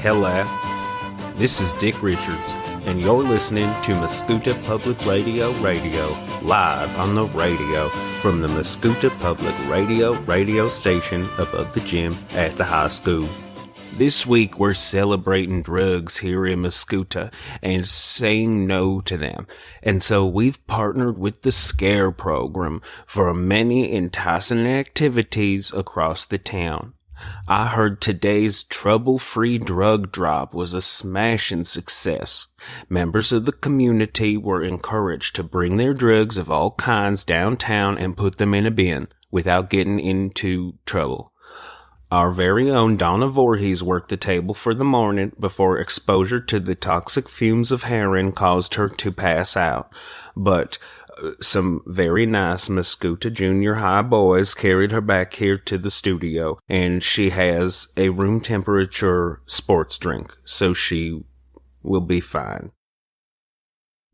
Hello, this is Dick Richards, and you're listening to Mascoutah Public Radio, live on the radio from the Mascoutah Public Radio station above the gym at the high school. This week we're celebrating drugs here in Mascoutah and saying no to them. And so we've partnered with the SCARE program for many enticing activities across the town. I heard today's trouble-free drug drop was a smashing success. Members of the community were encouraged to bring their drugs of all kinds downtown and put them in a bin without getting into trouble. Our very own Donna Voorhees worked the table for the morning before exposure to the toxic fumes of heroin caused her to pass out. But some very nice Mascoutah Junior High boys carried her back here to the studio, and she has a room temperature sports drink, so she will be fine.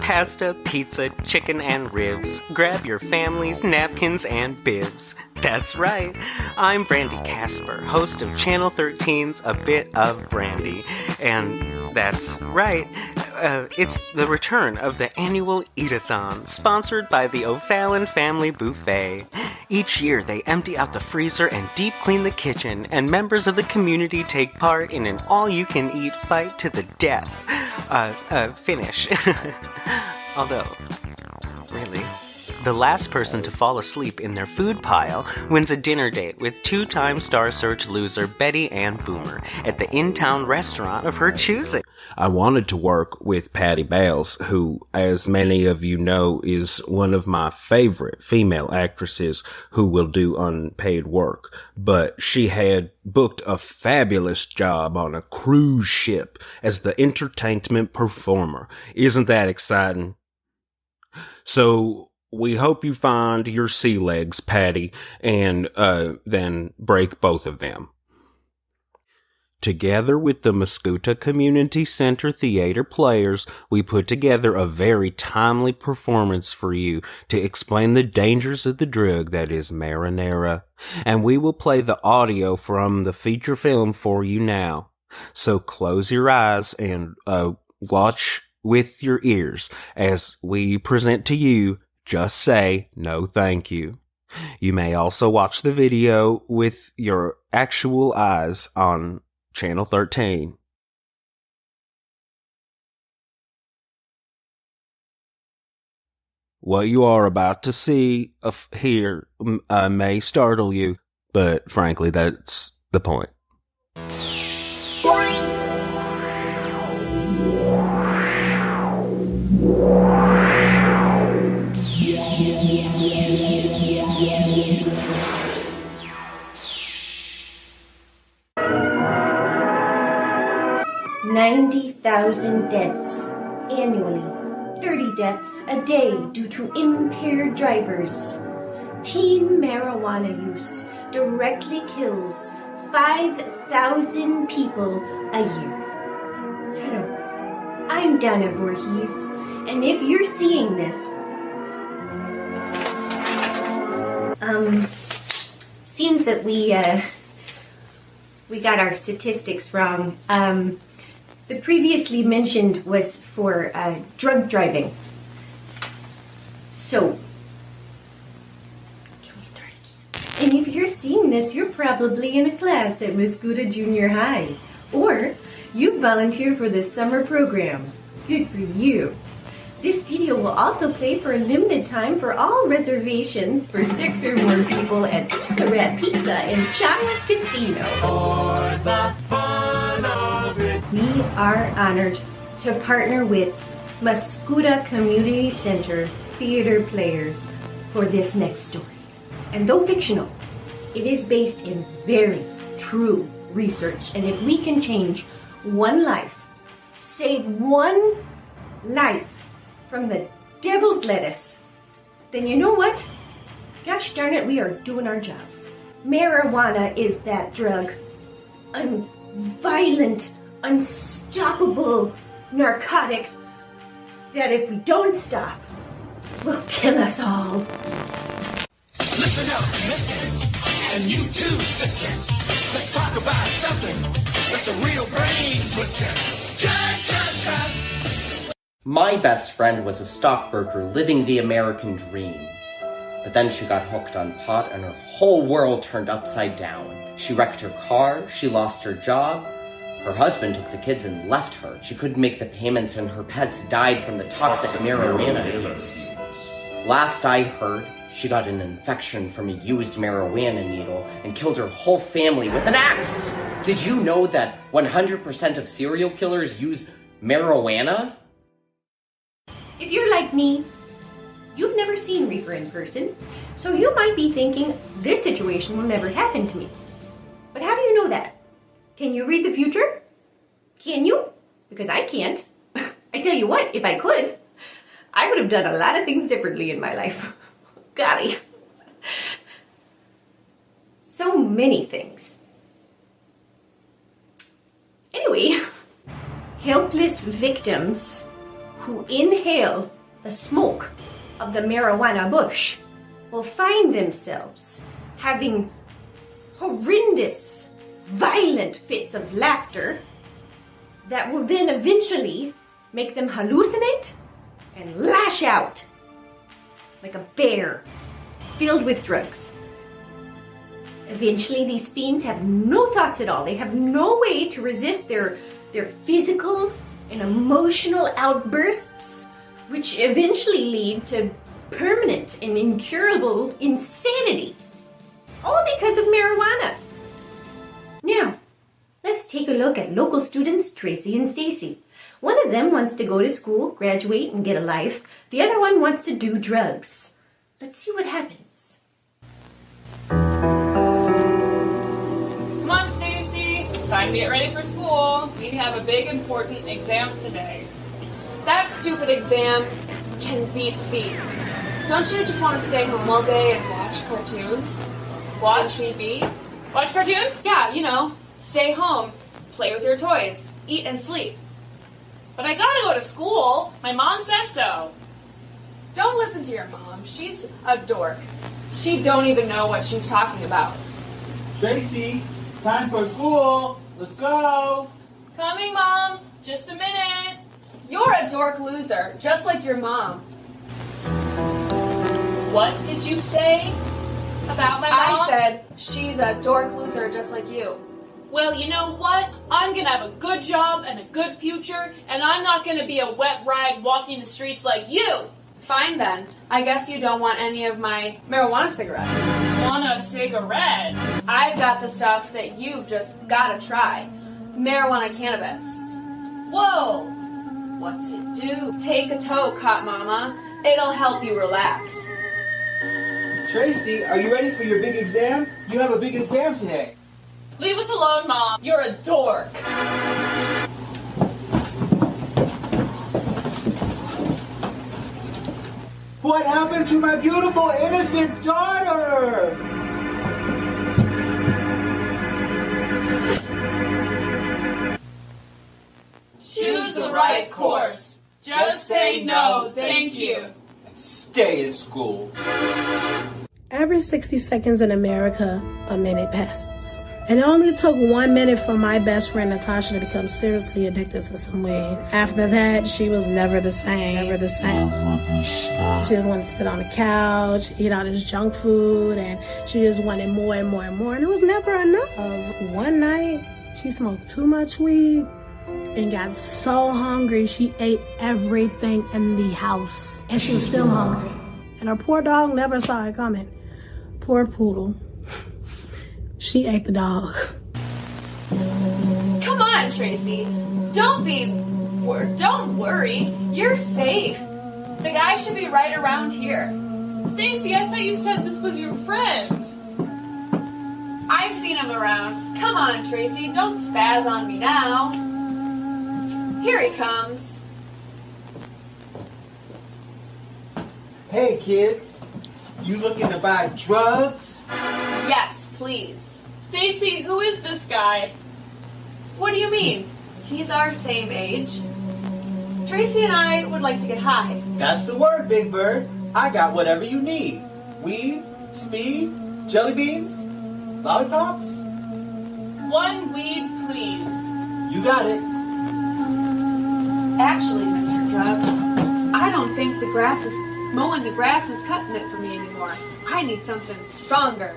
Pasta, pizza, chicken, and ribs. Grab your families, napkins, and bibs. That's right. I'm Brandy Casper, host of Channel 13's A Bit of Brandy. And that's right. It's the return of the annual Eat-a-thon, sponsored by the O'Fallon Family Buffet. Each year, they empty out the freezer and deep clean the kitchen, and members of the community take part in an all-you-can-eat fight to the death. Finish. Although, really, the last person to fall asleep in their food pile wins a dinner date with two-time Star Search loser Betty Ann Boomer at the in-town restaurant of her choosing. I wanted to work with Patty Bales, who, as many of you know, is one of my favorite female actresses who will do unpaid work. But she had booked a fabulous job on a cruise ship as the entertainment performer. Isn't that exciting? So we hope you find your sea legs, Patty, and then break both of them. Together with the Mascoutah Community Center Theater players, we put together a very timely performance for you to explain the dangers of the drug that is marinara. And we will play the audio from the feature film for you now. So close your eyes and watch with your ears as we present to you Just Say No Thank You. You may also watch the video with your actual eyes on Channel 13. What you are about to see here may startle you, but frankly, that's the point. $90,000 deaths annually. 30 deaths a day due to impaired drivers. Teen marijuana use directly kills 5,000 people a year. Hello, I'm Donna Voorhees, and if you're seeing this, seems that we got our statistics wrong. The previously mentioned was for drug driving. So, can we start again? And if you're seeing this, you're probably in a class at Mascoutah Junior High. Or you volunteered for the summer program. Good for you. This video will also play for a limited time for all reservations for 6 or more people at Pizza Rat Pizza and Child Casino. For the fun of it. We are honored to partner with Mascoutah Community Center theater players for this next story. And though fictional, it is based in very true research. And if we can change one life, save one life from the devil's lettuce, then you know what? Gosh darn it, we are doing our jobs. Marijuana is that drug. A violent, unstoppable narcotic that if we don't stop, will kill us all. Listen up, misters, and you too, sisters. Let's talk about something that's a real brain My best friend was a stockbroker living the American dream. But then she got hooked on pot and her whole world turned upside down. She wrecked her car, she lost her job. Her husband took the kids and left her. She couldn't make the payments and her pets died from the toxic marijuana fumes. Last I heard, she got an infection from a used marijuana needle and killed her whole family with an axe. Did you know that 100% of serial killers use marijuana? If you're like me, you've never seen reefer in person, so you might be thinking, this situation will never happen to me. But how do you know that? Can you read the future? Can you? Because I can't. I tell you what, if I could, I would have done a lot of things differently in my life. Golly. So many things. Anyway, helpless victims who inhale the smoke of the marijuana bush will find themselves having horrendous, violent fits of laughter that will then eventually make them hallucinate and lash out like a bear filled with drugs. Eventually, these fiends have no thoughts at all. They have no way to resist their physical and emotional outbursts, which eventually lead to permanent and incurable insanity. All because of marijuana. Now, let's take a look at local students Tracy and Stacy. One of them wants to go to school, graduate, and get a life. The other one wants to do drugs. Let's see what happens. Come on, Stacy. It's time to get ready for school. We have a big, important exam today. That stupid exam can beat feet. Don't you just want to stay home all day and watch cartoons? Watch TV? Watch cartoons? Yeah, you know, stay home, play with your toys, eat and sleep. But I gotta go to school. My mom says so. Don't listen to your mom. She's a dork. She don't even know what she's talking about. Tracy, time for school. Let's go. Coming, Mom. Just a minute. You're a dork loser, just like your mom. What did you say about my mom? I said she's a dork loser, just like you. Well, you know what? I'm gonna have a good job and a good future, and I'm not gonna be a wet rag walking the streets like you. Fine then. I guess you don't want any of my marijuana cigarette. Want a cigarette? I've got the stuff that you've just gotta try. Marijuana cannabis. Whoa! What's it do? Take a toke, hot mama. It'll help you relax. Tracy, are you ready for your big exam? You have a big exam today. Leave us alone, Mom. You're a dork. What happened to my beautiful, innocent daughter? Choose the right course. Just say no, thank you. Stay in school. Every 60 seconds in America, a minute passes. And it only took 1 minute for my best friend Natasha to become seriously addicted to some weed. After that, she was never the same. She just wanted to sit on the couch, eat all this junk food, and she just wanted more and more and more. And it was never enough. One night, she smoked too much weed and got so hungry, she ate everything in the house. And she was still hungry. And her poor dog never saw it coming. Poor poodle. She ate the dog. Come on, Tracy. Don't worry. You're safe. The guy should be right around here. Stacy, I thought you said this was your friend. I've seen him around. Come on, Tracy. Don't spaz on me now. Here he comes. Hey, kids. You looking to buy drugs? Yes, please. Stacy, who is this guy? What do you mean? He's our same age. Tracy and I would like to get high. That's the word, Big Bird. I got whatever you need. Weed, speed, jelly beans, lollipops. 1 weed, please. You got it. Actually, Mr. Drugs, I don't think mowing the grass is cutting it for me anymore. I need something stronger.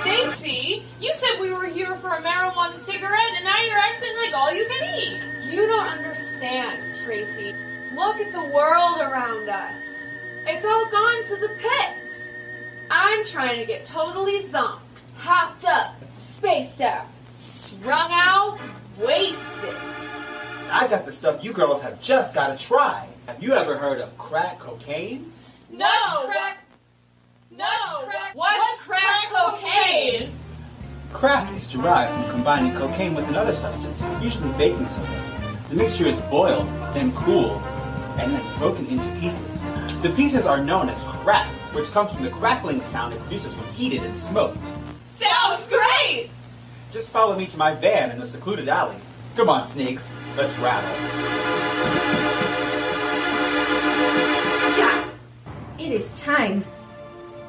Stacy, you said we were here for a marijuana cigarette, and now you're acting like all you can eat. You don't understand, Tracy. Look at the world around us. It's all gone to the pits. I'm trying to get totally zonked, hopped up, spaced out, strung out, wasted. I got the stuff you girls have just got to try. Have you ever heard of crack cocaine? No! What's crack cocaine? Crack is derived from combining cocaine with another substance, usually baking soda. The mixture is boiled, then cooled, and then broken into pieces. The pieces are known as crack, which comes from the crackling sound it produces when heated and smoked. Sounds great! Just follow me to my van in the secluded alley. Come on, snakes, let's rattle. Stop! It is time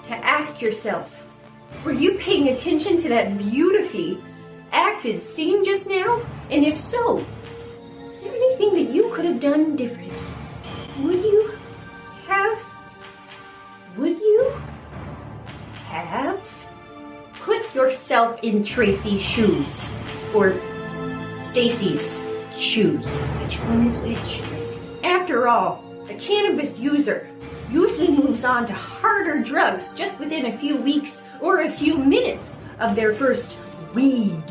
to ask yourself, were you paying attention to that beautifully acted scene just now? And if so, is there anything that you could have done different? Would you have put yourself in Tracy's shoes? Or Stacy's shoes? Which one is which? After all, a cannabis user usually moves on to harder drugs just within a few weeks or a few minutes of their first weed.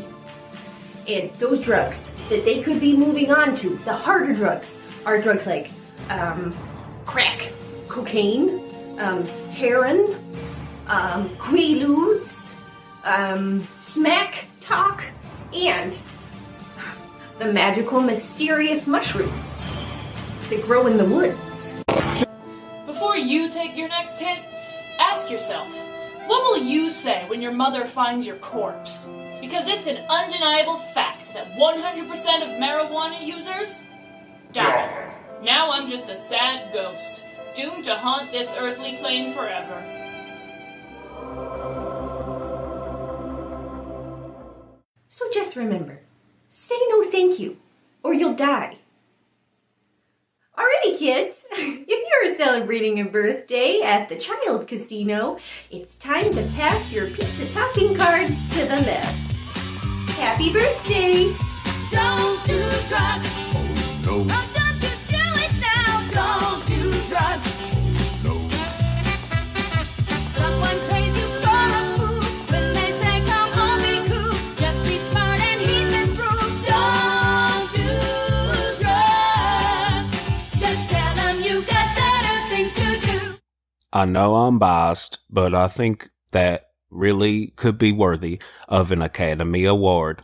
And those drugs that they could be moving on to, the harder drugs, are drugs like crack, cocaine, heroin, quaaludes, smack talk, and the magical, mysterious mushrooms that grow in the woods. Before you take your next hit, ask yourself, what will you say when your mother finds your corpse? Because it's an undeniable fact that 100% of marijuana users die. Now I'm just a sad ghost, doomed to haunt this earthly plane forever. So just remember, say no thank you, or you'll die. Alrighty, kids, if you're celebrating a birthday at the Child Casino, it's time to pass your pizza topping cards to the left. Happy birthday! Don't do drugs. Oh, no. Oh, don't you do it now. Don't do drugs. No. Someone plays you for a fool when they say come on, be cool. Just be smart and heed this rule. Don't do drugs. Just tell them you got better things to do. I know I'm biased, but I think that really could be worthy of an Academy Award.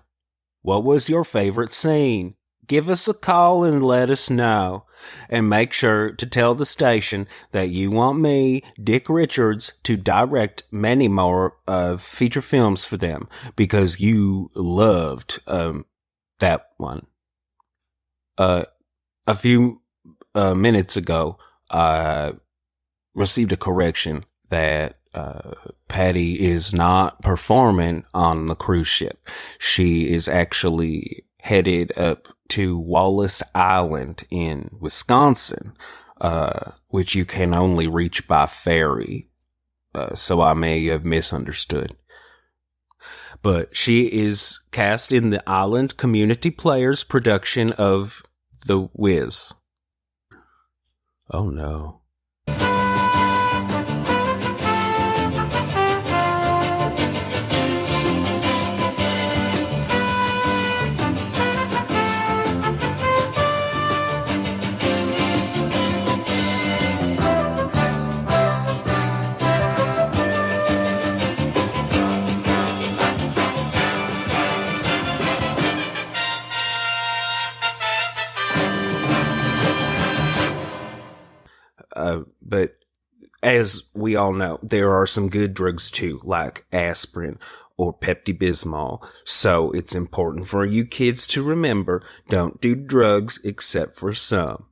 What was your favorite scene? Give us a call and let us know. And make sure to tell the station that you want me, Dick Richards, to direct many more feature films for them because you loved that one. A few minutes ago, I received a correction that Patty is not performing on the cruise ship. She is actually headed up to Wallace Island in Wisconsin, which you can only reach by ferry. So I may have misunderstood. But she is cast in the Island Community Players production of The Wiz. Oh no. But as we all know, there are some good drugs too, like aspirin or Pepto-Bismol. So it's important for you kids to remember, don't do drugs except for some.